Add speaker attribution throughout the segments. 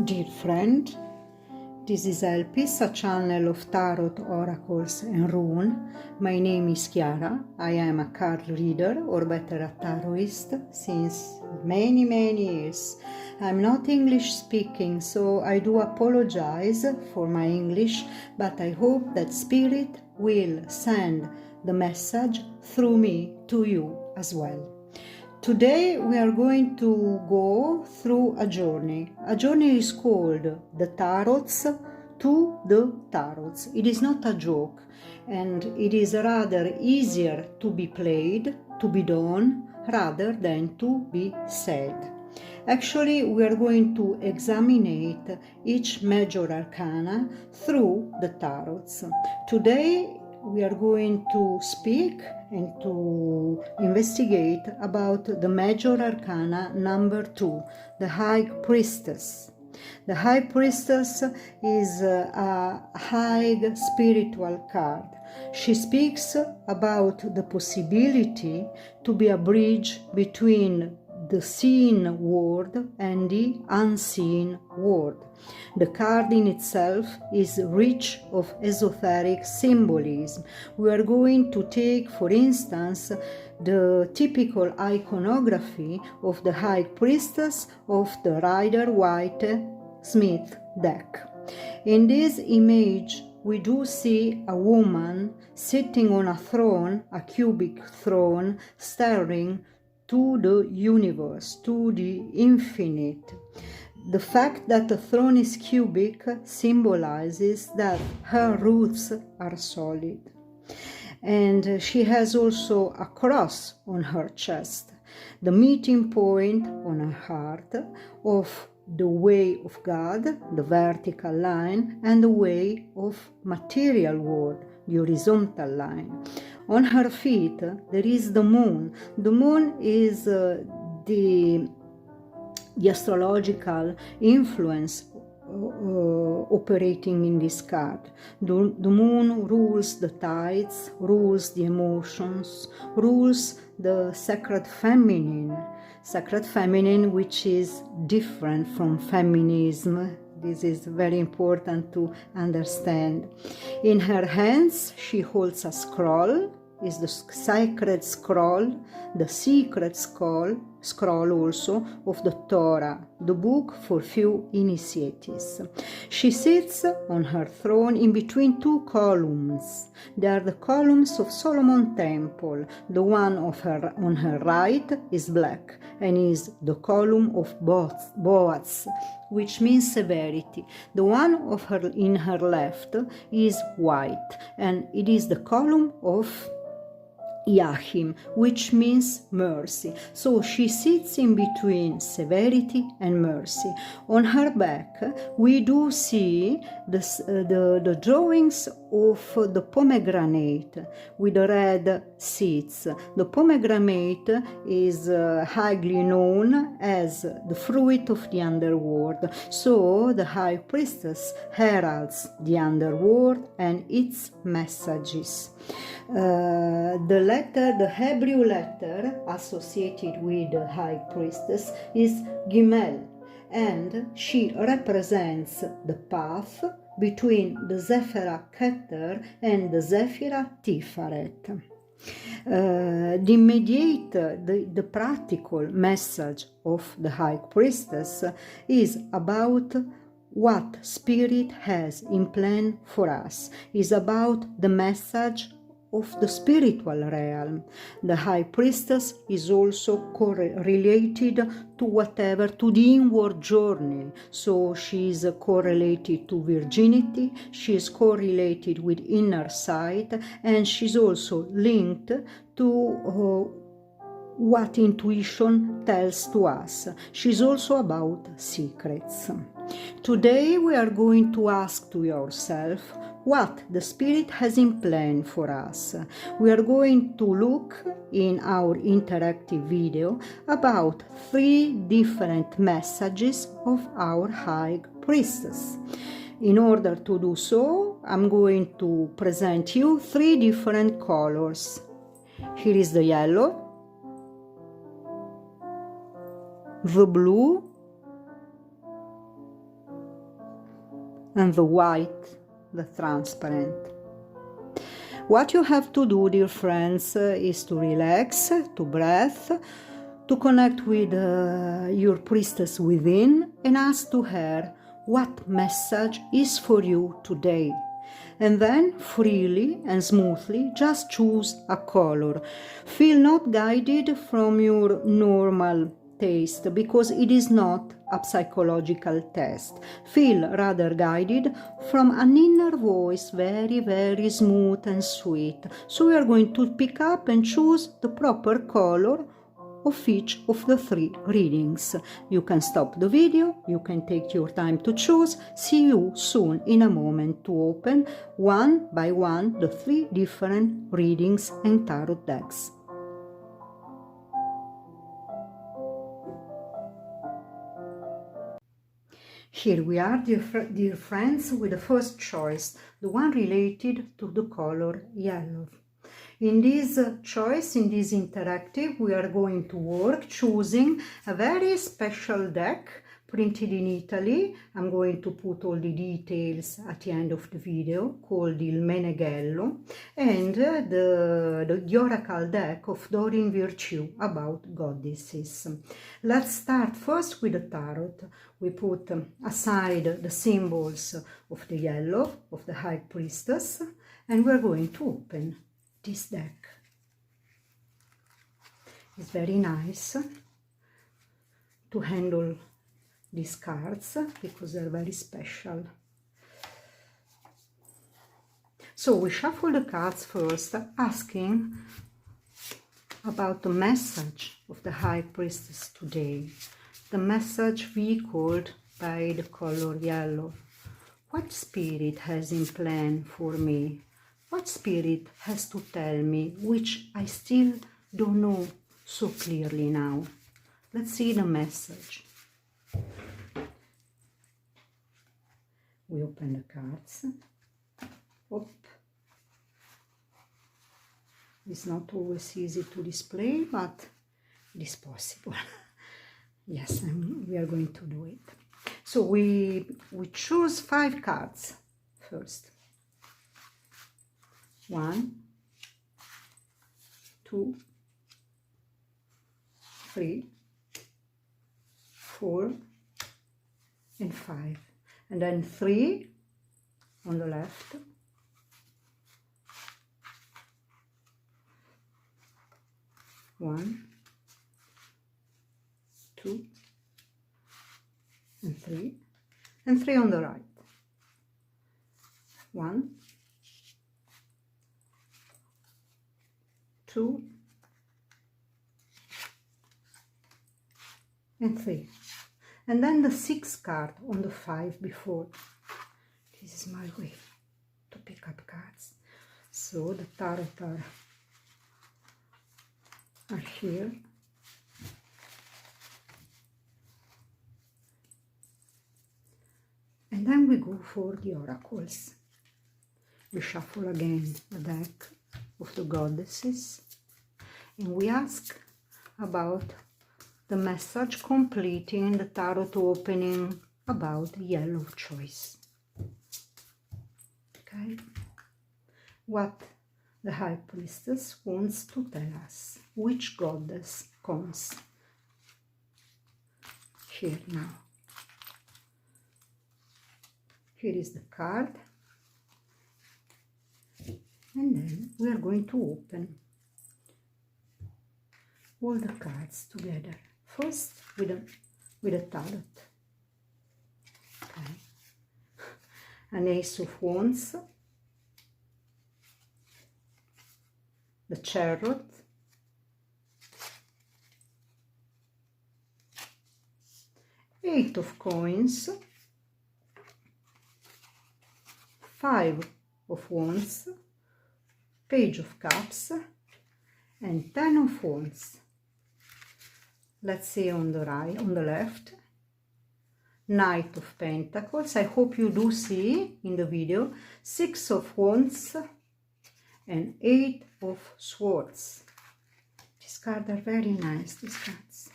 Speaker 1: Dear friend, this is Elpis, a channel of tarot, oracles and rune. My name is Chiara. I am a card reader, or better a tarotist, since many years. I'm not English speaking, so I do apologize for my English, but I hope that Spirit will send the message through me to you as well. Today we are going to go through a journey. A journey is called the Tarots to the Tarots. It is not a joke, and it is rather easier to be played, to be done, rather than to be said. Actually, we are going to examine each major arcana through the Tarots. Today we are going to speak and to investigate about the major arcana number 2, the High Priestess. The High Priestess is a high spiritual card. She speaks about the possibility to be a bridge between the seen world and the unseen world. The card in itself is rich of esoteric symbolism. We are going to take, for instance, the typical iconography of the High Priestess of the Rider-Waite-Smith deck. In this image, we do see a woman sitting on a throne, a cubic throne, staring to the universe, to the infinite. The fact that the throne is cubic symbolizes that her roots are solid. And she has also a cross on her chest, the meeting point on her heart of the way of God, the vertical line, and the way of material world, the horizontal line. On her feet there is the moon. The moon is the astrological influence operating in this card. The moon rules the tides, rules the emotions, rules the sacred feminine which is different from feminism. This is very important to understand. In her hands she holds a scroll, is the sacred scroll, the secret scroll also of the Torah, the book for few initiates. She sits on her throne in between two columns. They are the columns of Solomon Temple. The one of her on her right is black and is the column of Boaz, which means severity. The one of her in her left is white, and it is the column of Yahim, which means mercy. So she sits in between severity and mercy. On her back we do see the drawings of the pomegranate with the red seeds. The pomegranate is highly known as the fruit of the underworld. So the High Priestess heralds the underworld and its messages. The Hebrew letter associated with the High Priestess is Gimel, and she represents the path between the Zephyrah Kether and the Zephyrah Tipharet. The immediate, the practical message of the High Priestess is about what Spirit has in plan for us, is about the message of the spiritual realm. The High Priestess is also related to the inward journey. So she is correlated to virginity, she is correlated with inner sight, and she's also linked to what intuition tells to us. She's also about secrets. Today we are going to ask to yourself what the Spirit has in plan for us. We are going to look in our interactive video about 3 different messages of our High Priestess. In order to do so, I'm going to present you 3 different colors. Here is the yellow, the blue, and the white, the transparent. What you have to do, dear friends, is to relax, to breathe, to connect with your priestess within and ask to her what message is for you today. And then freely and smoothly just choose a color. Feel not guided from your normal taste, because it is not a psychological test. Feel rather guided from an inner voice, very, very smooth and sweet. So we are going to pick up and choose the proper color of each of the 3 readings. You can stop the video, you can take your time to choose. See you soon in a moment to open one by one the 3 different readings and tarot decks. Here we are, dear friends, with the first choice, the one related to the color yellow. In this choice, in this interactive, we are going to work choosing a very special deck printed in Italy. I'm going to put all the details at the end of the video, called il Meneghello, and the oracle deck of Doreen Virtue about goddesses. Let's start first with the tarot. We put aside the symbols of the yellow, of the High Priestess, and we're going to open this deck. It's very nice to handle these cards because they're very special. So we shuffle the cards first, asking about the message of the High Priestess today, the message vehicled by the color yellow. What spirit has in plan for me? What spirit has to tell me, which I still don't know so clearly now? Let's see the message. We open the cards. Oop. It's not always easy to display, but it is possible. Yes, we are going to do it. So we choose 5 cards first. 1, 2, 3, 4, and 5. And then 3 on the left. 1, 2, and 3. And 3 on the right. 1, 2, and 3. And then the 6th card on the 5 before. This is my way to pick up cards. So the tarot are here. And then we go for the oracles. We shuffle again the deck of the goddesses, and we ask about the message completing the tarot opening about the yellow choice. Okay, what the High Priestess wants to tell us, which goddess comes here now. Here is the card. And then we are going to open all the cards together. First with a tarot. Okay. An Ace of Wands, the Chariot, Eight of Coins, 5 of Wands, Page of Cups, and 10 of Wands. Let's see on the right, on the left, Knight of Pentacles. I hope you do see in the video 6 of Wands and 8 of Swords. These cards are very nice, these cards.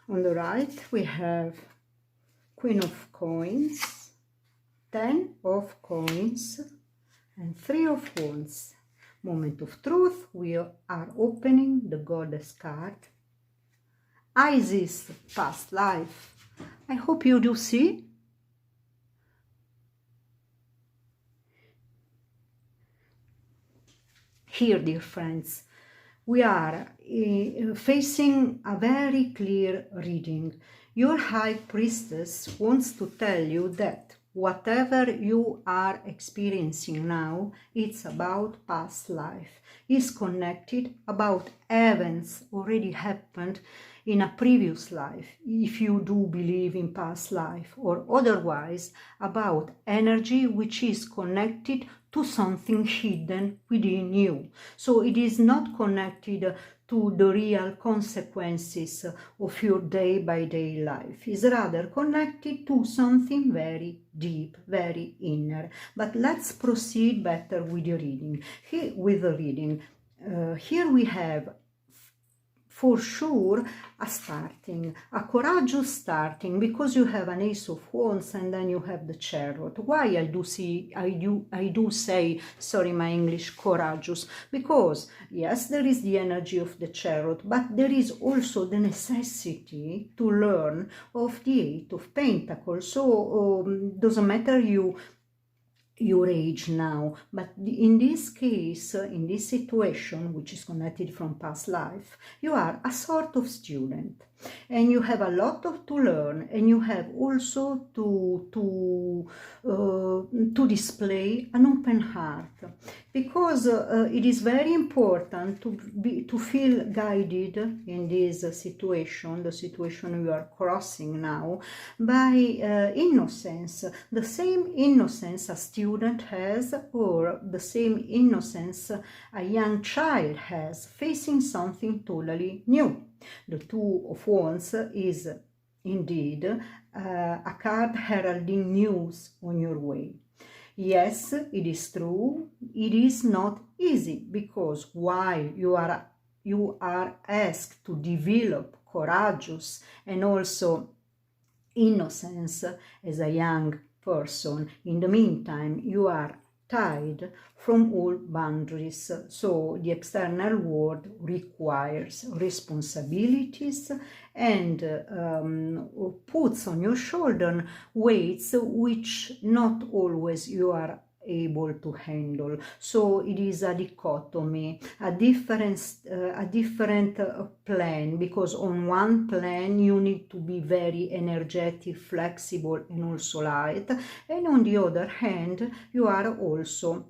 Speaker 1: On the right we have Queen of Coins, 10 of Coins, and 3 of Wands. Moment of truth, we are opening the Goddess card. Isis, past life. I hope you do see. Here, dear friends, we are facing a very clear reading. Your High Priestess wants to tell you that whatever you are experiencing now, it's about past life. It's connected about events already happened in a previous life, if you do believe in past life, or otherwise about energy which is connected to something hidden within you. So it is not connected to the real consequences of your day-by-day life. It's rather connected to something very deep, very inner. But let's proceed better with the reading. Here we have, for sure, a starting, a courageous starting, because you have an Ace of Wands and then you have the Chariot. Why I do say, sorry, my English, courageous? Because yes, there is the energy of the Chariot, but there is also the necessity to learn of the Eight of Pentacles. So doesn't matter your age now, but in this case, in this situation, which is connected from past life, you are a sort of student and you have a lot to learn, and you have also to display an open heart, because it is very important to feel guided in this situation, the situation you are crossing now, by innocence, the same innocence a student has, or the same innocence a young child has, facing something totally new. The Two of Wands is indeed a card heralding news on your way. Yes, it is true, it is not easy, because while you are asked to develop courageous and also innocence as a young person, in the meantime you are tied from all boundaries. So the external world requires responsibilities and puts on your shoulder weights which not always you are able to handle. So it is a dichotomy, a different plan, because on one plan you need to be very energetic, flexible and also light, and on the other hand you are also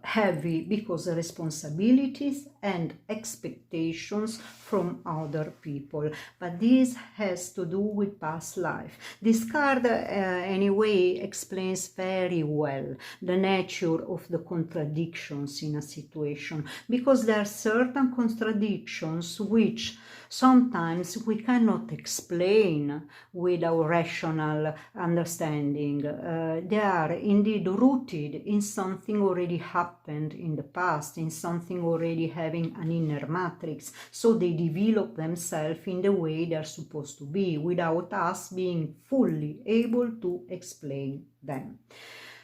Speaker 1: heavy, because the responsibilities and expectations from other people. But this has to do with past life. This card anyway explains very well the nature of the contradictions in a situation, because there are certain contradictions which sometimes we cannot explain with our rational understanding. They are indeed rooted in something already happened in the past, in something already having an inner matrix, so they develop themselves in the way they're supposed to be, without us being fully able to explain them.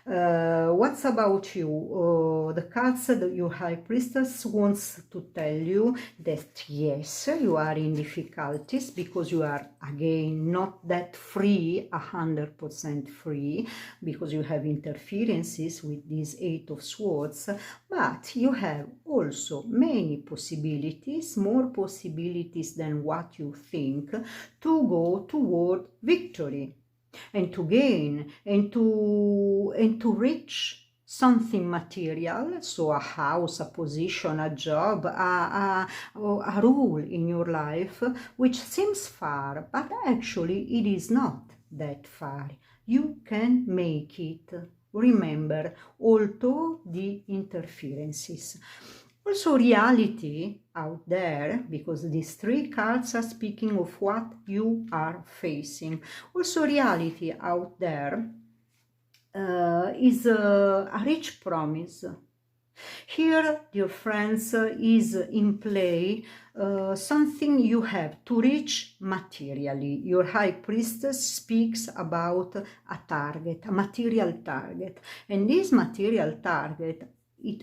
Speaker 1: What's about you? The cards that your High Priestess wants to tell you that yes, you are in difficulties, because you are again not that free, 100% free, because you have interferences with this Eight of Swords, but you have also many possibilities, more possibilities than what you think, to go toward victory, and to gain, and to reach something material, so a house, a position, a job, a role in your life, which seems far, but actually it is not that far. You can make it, remember, although the interferences. Also reality out there, because these three cards are speaking of what you are facing. Also reality out there is a rich promise. Here, dear friends, is in play something you have to reach materially. Your High Priestess speaks about a target, a material target. And this material target,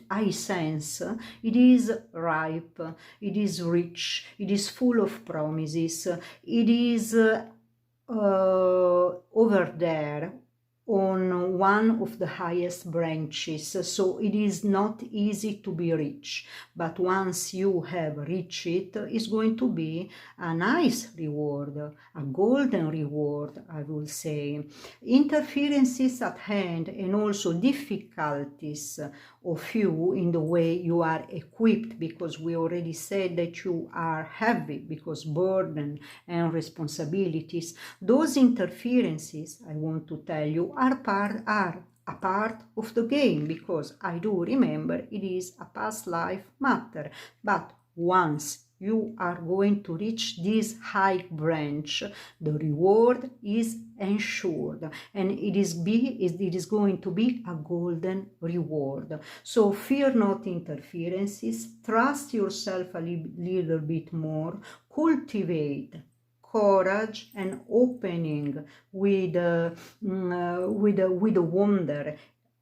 Speaker 1: I sense, it is ripe, it is rich, it is full of promises, it is over there on one of the highest branches, so it is not easy to be reached, but once you have reached it, it's going to be a nice reward, a golden reward, I will say. Interferences at hand and also difficulties of you in the way you are equipped, because we already said that you are heavy because burden and responsibilities. Those interferences, I want to tell you, are a part of the game, because I do remember it is a past life matter. But once you are going to reach this high branch, the reward is ensured, and it is going to be a golden reward. So fear not interferences, trust yourself a little bit more, cultivate courage and opening with a wonder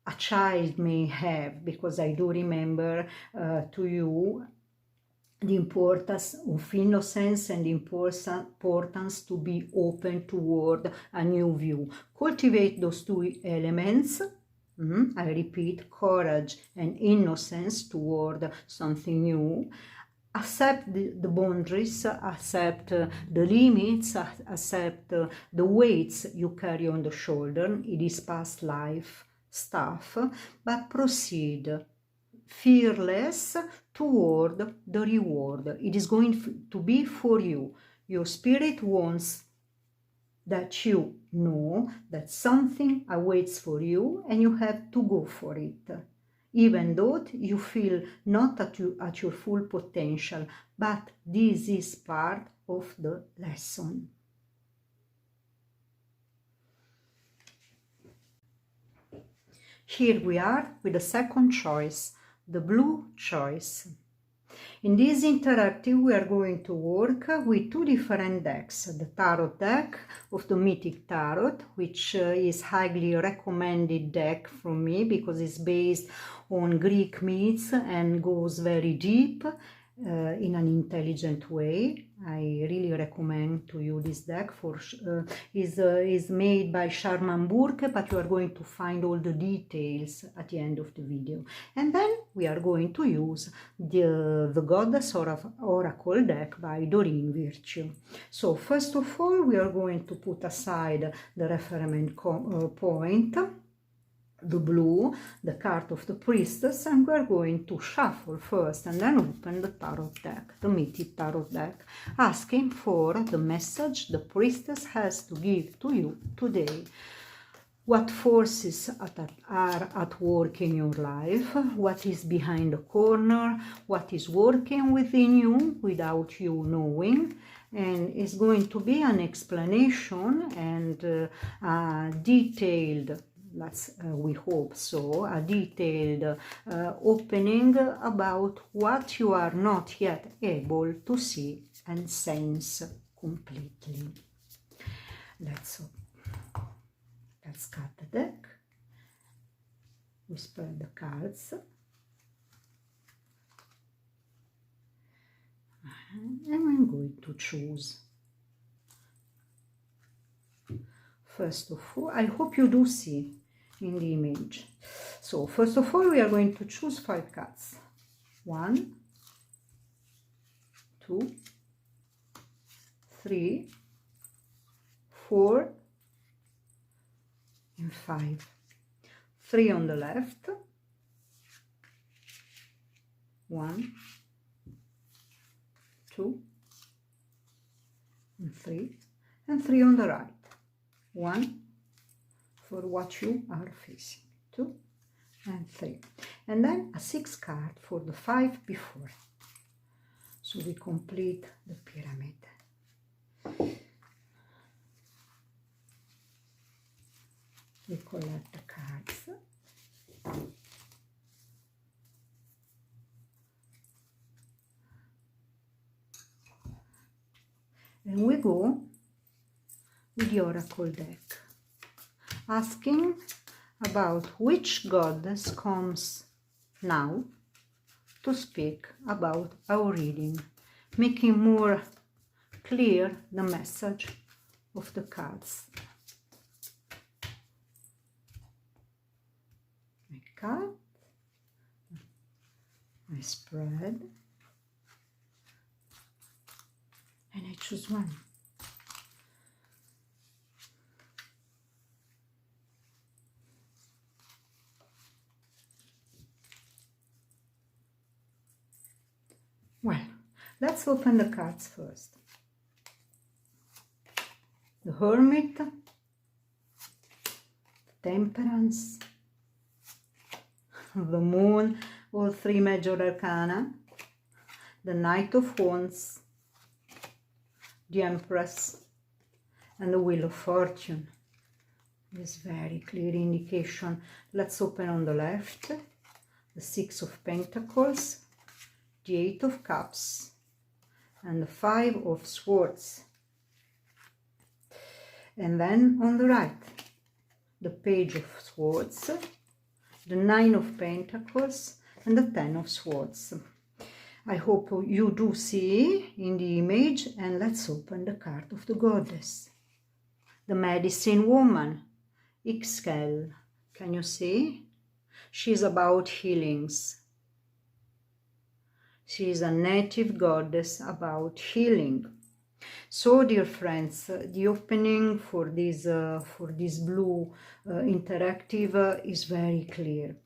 Speaker 1: a child may have, because I do remember to you the importance of innocence and the importance to be open toward a new view. Cultivate those two elements. I repeat, courage and innocence toward something new. Accept the boundaries, accept the limits, accept the weights you carry on the shoulder. It is past life stuff, but proceed fearless toward the reward. It is going to be for you. Your spirit wants that you know that something awaits for you and you have to go for it, even though you feel not at your full potential, but this is part of the lesson. Here we are with the second choice, the blue choice. In this interactive, we are going to work with two different decks. The tarot deck of the Mythic Tarot, which is highly recommended deck from me because it's based on Greek myths and goes very deep in an intelligent way. I really recommend to you this deck. Is made by Sharman Burke, but you are going to find all the details at the end of the video. And then we are going to use the Goddess Oracle deck by Doreen Virtue. So first of all, we are going to put aside the reference point, the blue, the card of the priestess, and we're going to shuffle first and then open the tarot deck, the Mythic Tarot deck, asking for the message the priestess has to give to you today. What forces are at work in your life, what is behind the corner, what is working within you without you knowing. And it's going to be an explanation and detailed, we hope so, a detailed opening about what you are not yet able to see and sense completely. Let's cut the deck. We spread the cards. And I'm going to choose. First of all, I hope you do see in the image. So first of all, we are going to choose 5 cards. 1, 2, 3, 4, and 5. 3 on the left. 1, 2, and 3, and 3 on the right. 1 for what you are facing, 2 and 3, and then a 6 card for the 5 before. So we complete the pyramid. We collect the cards. And we go with the oracle deck, asking about which goddess comes now to speak about our reading, making more clear the message of the cards. I cut, I spread, and I choose one. Well, let's open the cards first. The Hermit, the Temperance, the Moon, all three major arcana, the Knight of Wands, the Empress, and the Wheel of Fortune. This very clear indication. Let's open on the left, the Six of Pentacles, the Eight of Cups, and the Five of Swords. And then on the right, the Page of Swords, the Nine of Pentacles, and the Ten of Swords. I hope you do see in the image, and let's open the card of the goddess. The Medicine Woman, Ixchel. Can you see? She's about healings. She is a native goddess about healing. So, dear friends, the opening for this blue interactive is very clear.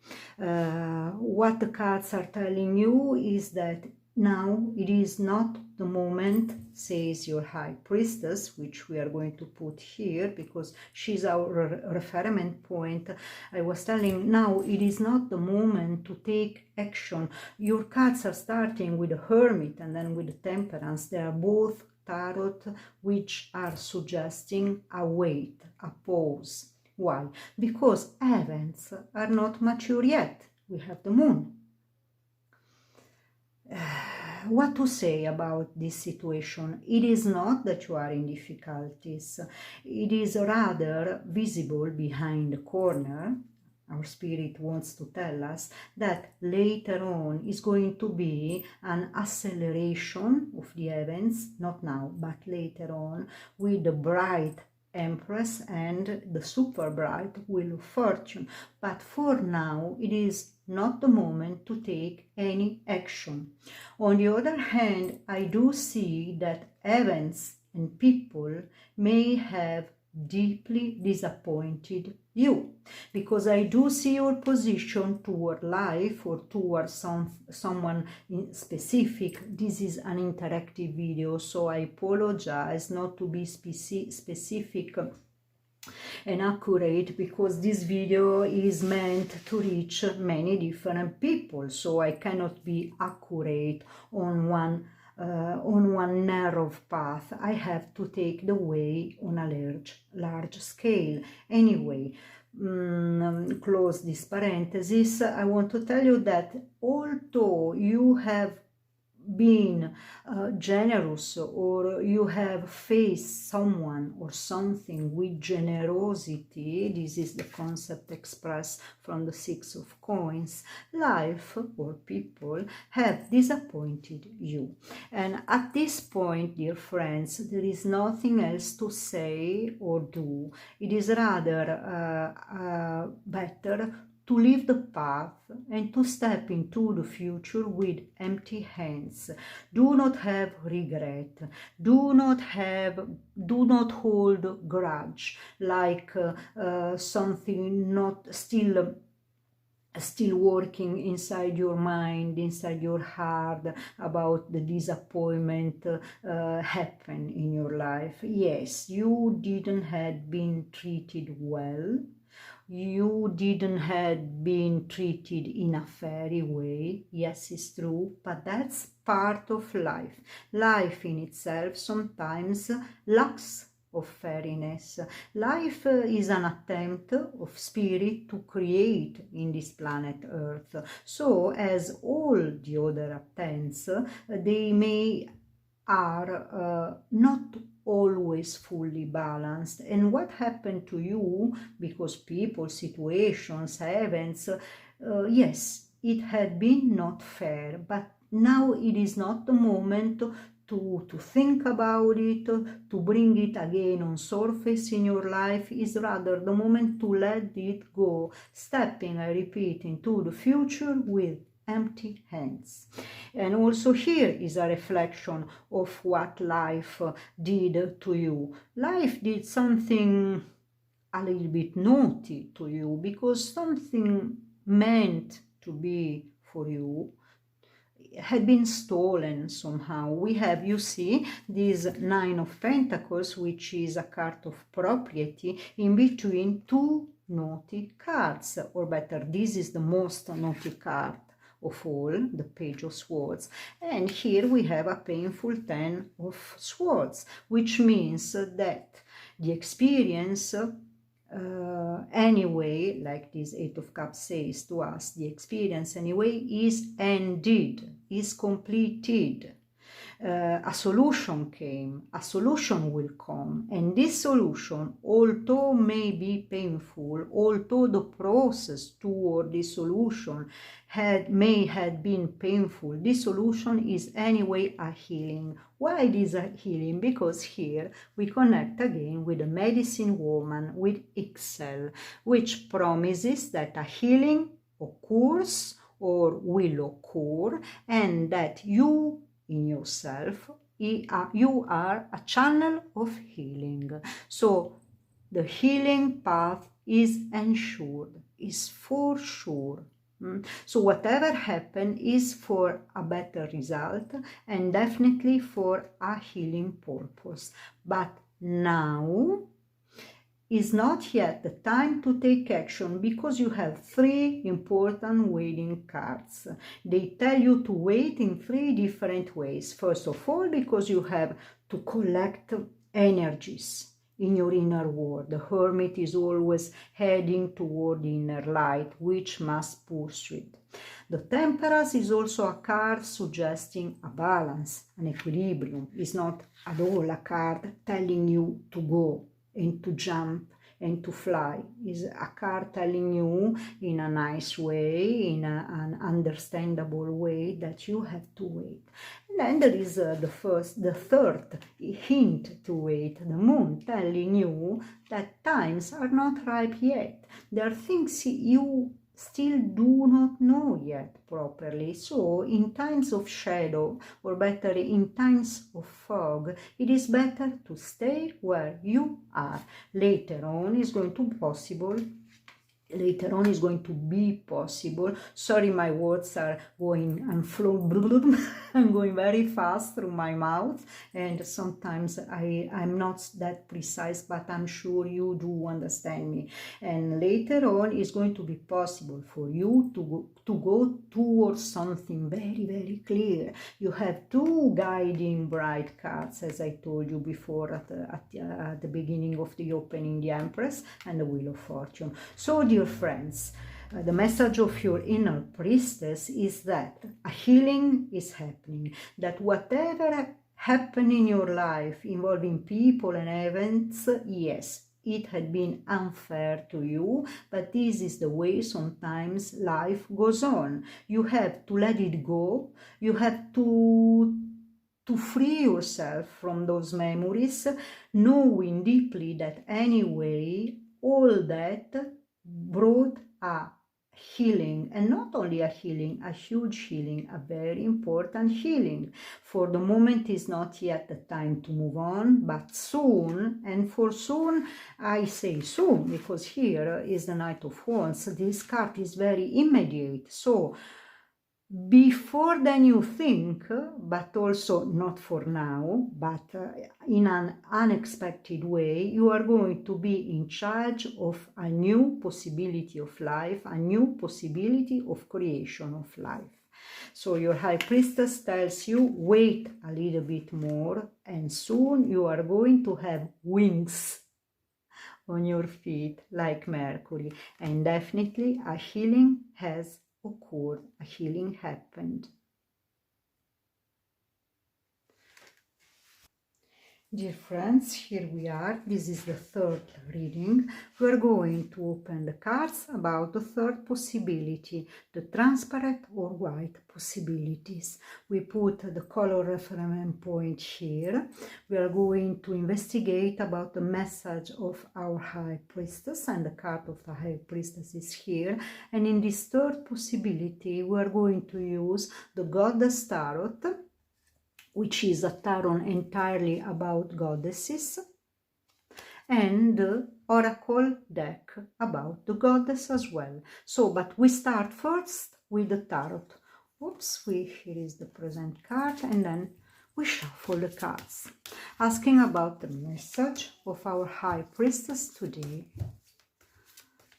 Speaker 1: What the cards are telling you is that now it is not the moment, says your High Priestess, which we are going to put here because she's our reference point. I was telling, now it is not the moment to take action. Your cards are starting with the Hermit and then with the Temperance. They are both tarot which are suggesting a wait, a pause. Why? Because events are not mature yet. We have the Moon. What to say about this situation? It is not that you are in difficulties. It is rather visible behind the corner. Our spirit wants to tell us that later on is going to be an acceleration of the events, not now, but later on, with the bright Empress and the super bright Wheel of Fortune. But for now, it is not the moment to take any action. On the other hand, I do see that events and people may have deeply disappointed you, because I do see your position toward life or toward someone in specific. This is an interactive video, so I apologize not to be specific and accurate, because this video is meant to reach many different people, so I cannot be accurate on one narrow path. I have to take the way on a large scale. Anyway, close this parenthesis. I want to tell you that although you have been generous, or you have faced someone or something with generosity, this is the concept expressed from the Six of Coins, life or people have disappointed you. And at this point, dear friends, there is nothing else to say or do. It is rather better to leave the path and to step into the future with empty hands. Do not have regret. Do not hold grudge, like something not still working inside your mind, inside your heart, about the disappointment happen in your life. Yes, you didn't have been treated well. You didn't have been treated in a fairy way. Yes, it's true, but that's part of life. Life in itself sometimes lacks of fairiness. Life is an attempt of spirit to create in this planet Earth. So, as all the other attempts, they are not always fully balanced. And what happened to you, because people, situations, events, yes, it had been not fair, but now it is not the moment to think about it, to bring it again on surface in your life. Is rather the moment to let it go, stepping, I repeat, into the future with empty hands. And also here is a reflection of what life did to you. Life did something a little bit naughty to you, because something meant to be for you had been stolen somehow. We have, you see, this Nine of Pentacles, which is a card of propriety, in between two naughty cards, or better, this is the most naughty card of all, the Page of Swords. And here we have a painful Ten of Swords, which means that the experience anyway, like this Eight of Cups says to us, the experience anyway is ended, is completed. A solution came, a solution will come, and this solution, although may be painful, although the process toward this solution may have been painful, this solution is anyway a healing. Why it is a healing? Because here we connect again with the medicine woman, with Excel, which promises that a healing occurs or will occur, and that you in yourself, you are a channel of healing. So the healing path is ensured, is for sure. So whatever happened is for a better result, and definitely for a healing purpose. But now is not yet the time to take action, because you have three important waiting cards. They tell you to wait in three different ways. First of all, because you have to collect energies in your inner world. The Hermit is always heading toward the inner light, which must pursue it. The Temperance is also a card suggesting a balance, an equilibrium. It's not at all a card telling you to go and to jump and to fly. Is a card telling you in a nice way, in an understandable way, that you have to wait. And then there is the third hint to wait, the Moon, telling you that times are not ripe yet. There are things you still do not know yet properly. So in times of shadow, or better, in times of fog, it is better to stay where you are. Later on is going to be possible. Sorry, my words are going and I'm going very fast through my mouth, and sometimes I'm not that precise, but I'm sure you do understand me. And later on is going to be possible for you to go towards something very, very clear. You have two guiding bright cards, as I told you before at the beginning of the opening, the Empress and the Wheel of Fortune. So dear friends, the message of your inner priestess is that a healing is happening, that whatever happened in your life involving people and events, yes, it had been unfair to you, but this is the way sometimes life goes on. You have to let it go. You have to free yourself from those memories, knowing deeply that anyway all that brought a healing, and not only a healing, a huge healing, a very important healing. For the moment is not yet the time to move on, but soon, and for soon I say soon, because here is the Knight of Wands. This card is very immediate, so before then you think, but also not for now, but in an unexpected way, you are going to be in charge of a new possibility of life, a new possibility of creation of life. So your High Priestess tells you, wait a little bit more, and soon you are going to have wings on your feet like Mercury, and definitely a healing has occurred, a healing happened. Dear friends, here we are. This is the third reading. We are going to open the cards about the third possibility, the transparent or white possibilities. We put the color reference point here. We are going to investigate about the message of our High Priestess, and the card of the High Priestess is here. And in this third possibility, we are going to use the Goddess Tarot, which is a tarot entirely about goddesses, and the oracle deck about the goddess as well. So, but we start first with the tarot. Oops, here is the present card, and then we shuffle the cards, asking about the message of our High Priestess today.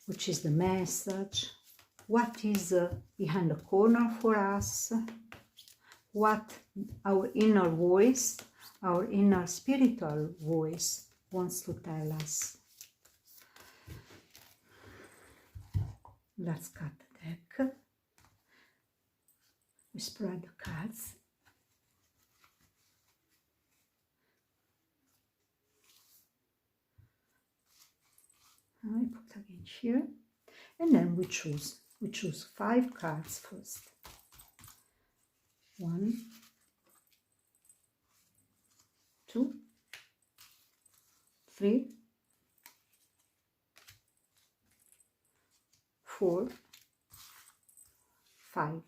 Speaker 1: Which is the message? What is behind the corner for us? What our inner voice, our inner spiritual voice wants to tell us. Let's cut the deck. We spread the cards. I put again here, and then we choose 5 cards first. 1, 2, 3, 4, 5.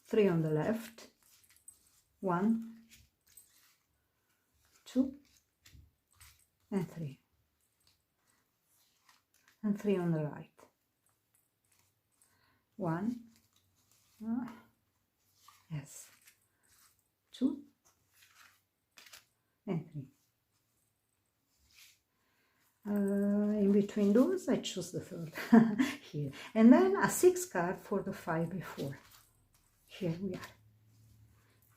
Speaker 1: 3 on the left. 1, 2, and 3. And 3 on the right. 1. Yes, 2 and 3. In between those, I choose the third here. And then a 6 card for the 5 before. Here we are.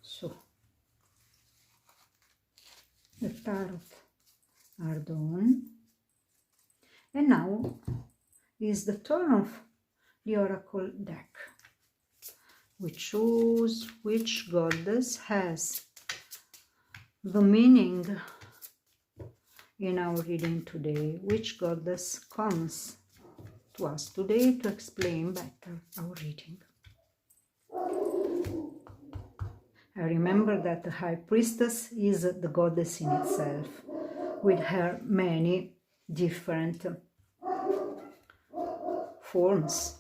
Speaker 1: So, the tarot are done. And now is the turn of the oracle deck. We choose which goddess has the meaning in our reading today, which goddess comes to us today to explain better our reading. I remember that the High Priestess is the goddess in itself, with her many different forms.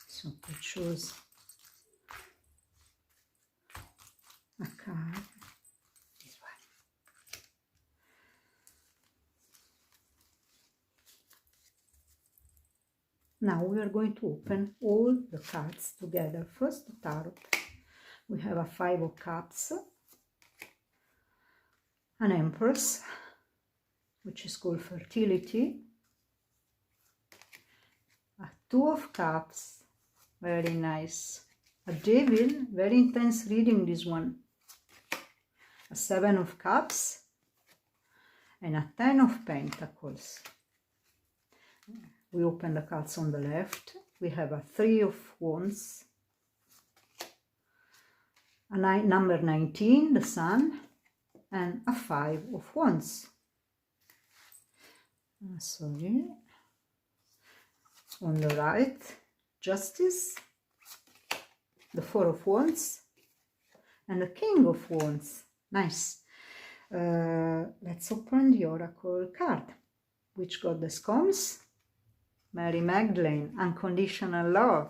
Speaker 1: So we choose a card, this one. Now we are going to open all the cards together. First the tarot. We have a 5 of Cups, an Empress, which is called fertility, a 2 of Cups, very nice, a Devil, very intense reading this one, a 7 of Cups, and a 10 of Pentacles. We open the cards on the left. We have a 3 of Wands, a number 19, the Sun, and a 5 of Wands. Sorry. On the right, Justice, the 4 of Wands, and the King of Wands. Nice. Let's open the oracle card. Which goddess comes? Mary Magdalene, unconditional love.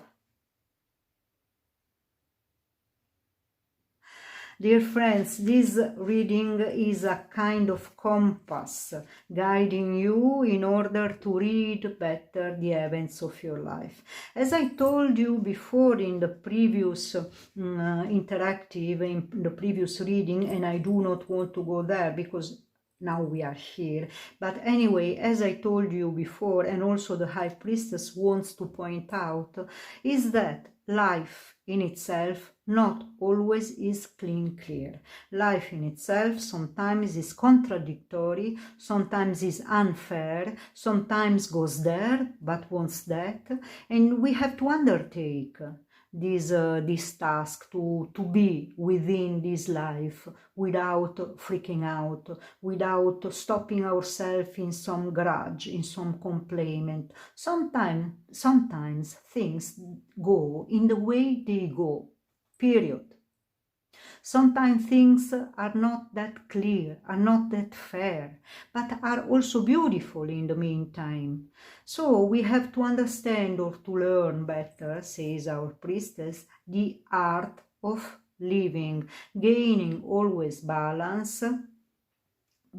Speaker 1: Dear friends, this reading is a kind of compass guiding you in order to read better the events of your life. As I told you before in the previous interactive, in the previous reading, and I do not want to go there because now we are here. But anyway, as I told you before, and also the High Priestess wants to point out, is that life in itself not always is clear. Life in itself sometimes is contradictory, sometimes is unfair, sometimes goes there but wants that, and we have to undertake this task to be within this life without freaking out, without stopping ourselves in some grudge, in some complaint. Sometimes things go in the way they go, period. Sometimes things are not that clear, are not that fair, but are also beautiful in the meantime. So we have to understand or to learn better, says our priestess, the art of living, gaining always balance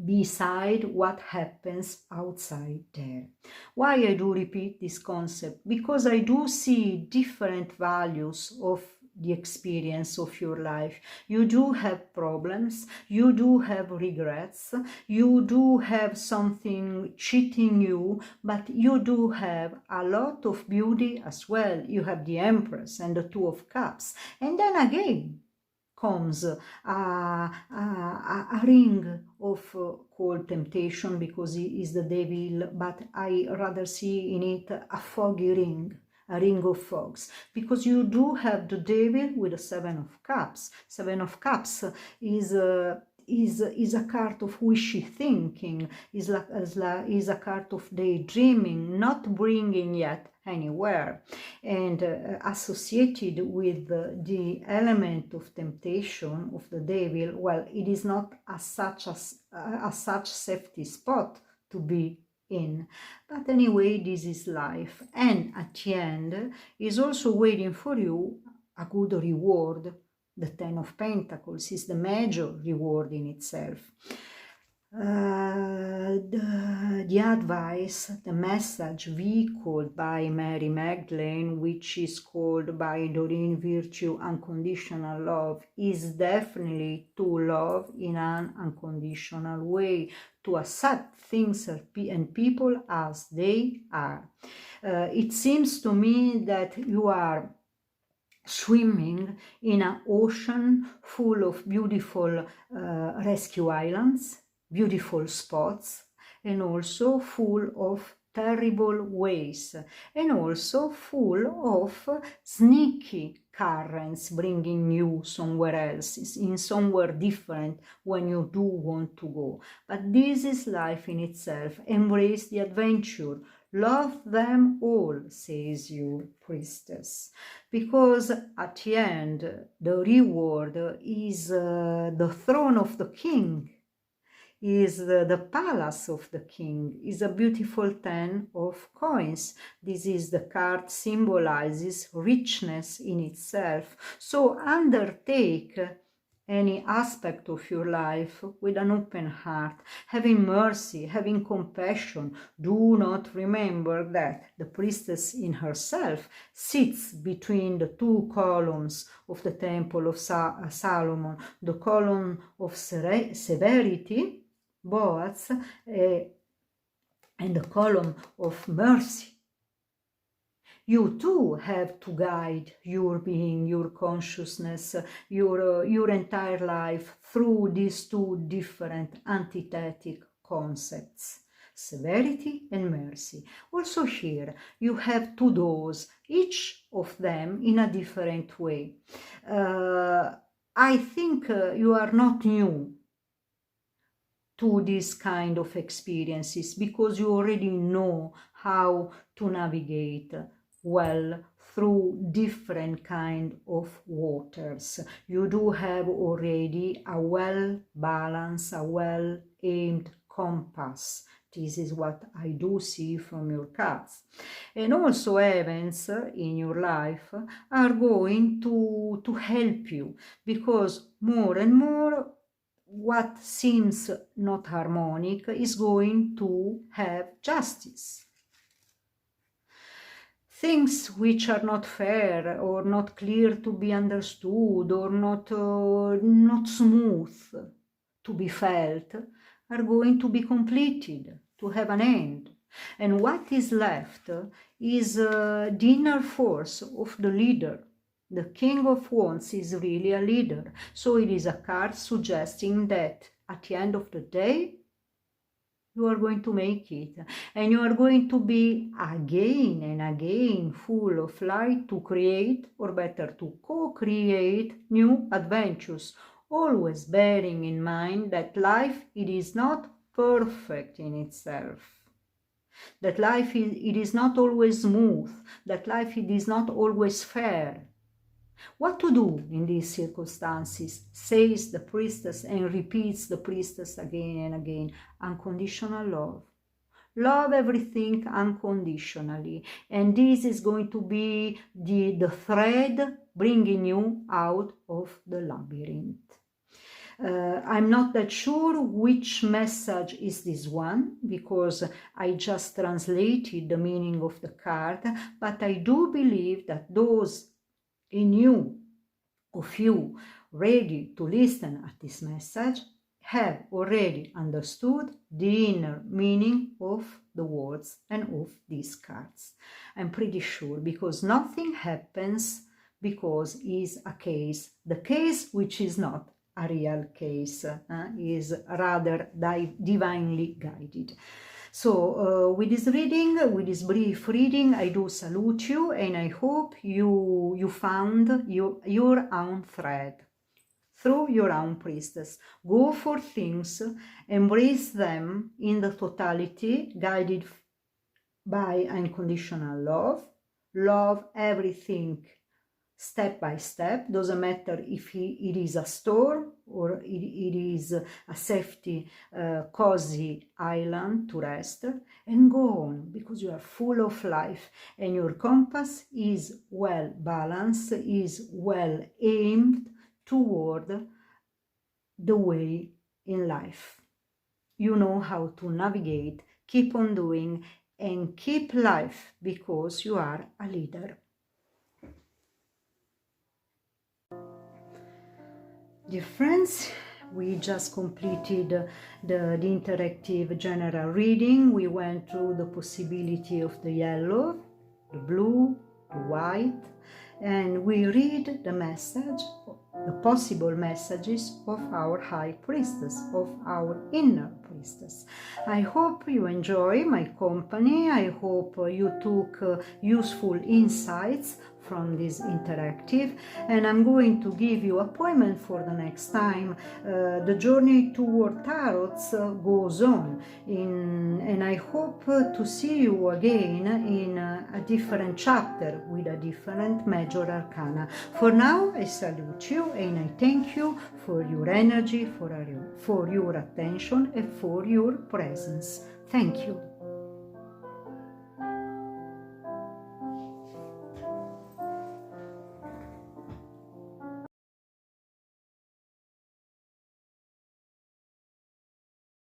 Speaker 1: beside what happens outside there. Why I do repeat this concept? Because I do see different values of the experience of your life. You do have problems, you do have regrets, you do have something cheating you, but you do have a lot of beauty as well. You have the Empress and the Two of Cups. And then again comes a ring of called temptation, because he is the devil, but I rather see in it a foggy ring, a ring of fogs, because you do have the devil with the Seven of Cups. Seven of Cups is a card of wishy thinking, is a card of daydreaming, not bringing yet anywhere, and associated with the element of temptation of the devil. Well, it is not as such safety spot to be in, but anyway, this is life, and at the end is also waiting for you a good reward. The Ten of Pentacles is the major reward in itself. The advice, the message vehicled by Mary Magdalene, which is called by Doreen Virtue unconditional love, is definitely to love in an unconditional way, to accept things and people as they are. It seems to me that you are swimming in an ocean full of beautiful rescue islands, beautiful spots, and also full of terrible waves, and also full of sneaky currents bringing you somewhere else, in somewhere different when you do want to go. But this is life in itself. Embrace the adventure. Love them all, says you, priestess, because at the end the reward is the throne of the king, is the palace of the king, is a beautiful 10 of coins. This is the card symbolizes richness in itself. So undertake any aspect of your life with an open heart, having mercy, having compassion. Do not remember that the priestess in herself sits between the two columns of the Temple of Solomon, the column of severity, Boaz, and the column of mercy. You too have to guide your being, your consciousness, your entire life through these two different antithetic concepts, severity and mercy. Also here you have two doors, each of them in a different way. I think you are not new to this kind of experiences, because you already know how to navigate well through different kind of waters. You do have already a well-balanced, a well-aimed compass. This is what I do see from your cards. And also events in your life are going to help you, because more and more what seems not harmonic is going to have justice. Things which are not fair or not clear to be understood or not smooth to be felt are going to be completed, to have an end. And what is left is the inner force of the leader. The King of Wands is really a leader. So it is a card suggesting that at the end of the day, you are going to make it, and you are going to be again and again full of light to create, or better to co-create new adventures, always bearing in mind that life, it is not perfect in itself, that life it is not always smooth, that life it is not always fair. What to do in these circumstances, says the priestess and repeats the priestess again and again? Unconditional love. Love everything unconditionally. And this is going to be the thread bringing you out of the labyrinth. I'm not that sure which message is this one, because I just translated the meaning of the card, but I do believe that those in you, of you, ready to listen at this message, have already understood the inner meaning of the words and of these cards. I'm pretty sure, because nothing happens because is a case. The case which is not a real case is rather divinely guided. So with this reading, with this brief reading, I do salute you, and I hope you found your own thread through your own priestess. Go for things, embrace them in the totality, guided by unconditional love. Love everything step by step. Doesn't matter if it is a storm or it is a safety, cozy island to rest, and go on, because you are full of life and your compass is well balanced, is well aimed toward the way in life. You know how to navigate, keep on doing, and keep life, because you are a leader. Dear friends, we just completed the interactive general reading. We went through the possibility of the yellow, the blue, the white, and we read the message, the possible messages of our High Priestess, of our inner priestess. I hope you enjoy my company. I hope you took useful insights from this interactive, and I'm going to give you appointment for the next time. The journey toward tarots goes on, and I hope to see you again in a different chapter with a different major arcana. For now, I salute you and I thank you for your energy, for your attention, and for your presence. Thank you.